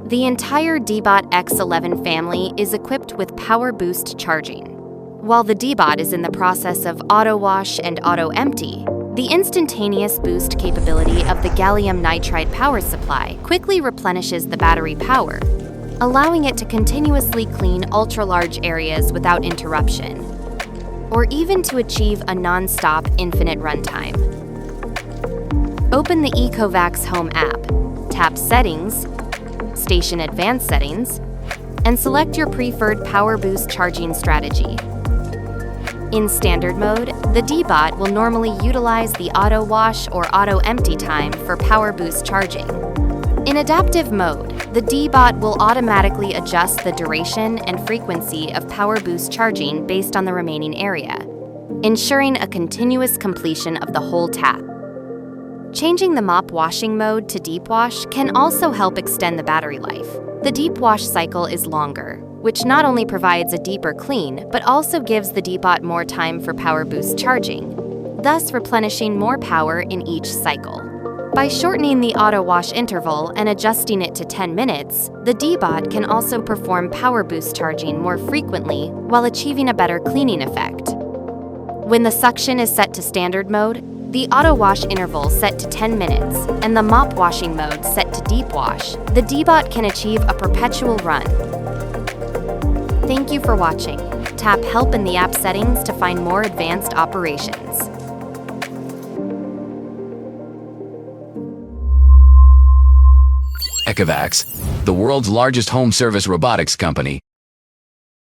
The entire DEEBOT X11 family is equipped with PowerBoost charging. While the DEEBOT is in the process of auto-wash and auto-empty, the instantaneous boost capability of the gallium nitride power supply quickly replenishes the battery power, allowing it to continuously clean ultra-large areas without interruption, or even to achieve a non-stop infinite runtime. Open the ECOVACS Home app, tap Settings, Station Advanced Settings, and select your preferred PowerBoost charging strategy. In standard mode, the DEEBOT will normally utilize the auto-wash or auto-empty time for PowerBoost charging. In adaptive mode, the DEEBOT will automatically adjust the duration and frequency of PowerBoost charging based on the remaining area, ensuring a continuous completion of the whole tap. Changing the mop washing mode to deep wash can also help extend the battery life. The deep wash cycle is longer, which not only provides a deeper clean, but also gives the DEEBOT more time for PowerBoost charging, thus replenishing more power in each cycle. By shortening the auto-wash interval and adjusting it to 10 minutes, the DEEBOT can also perform PowerBoost charging more frequently while achieving a better cleaning effect. When the suction is set to standard mode, the auto-wash interval set to 10 minutes, and the mop washing mode set to deep wash, the DEEBOT can achieve a perpetual run. Thank you for watching. Tap Help in the app settings to find more advanced operations. ECOVACS, the world's largest home service robotics company,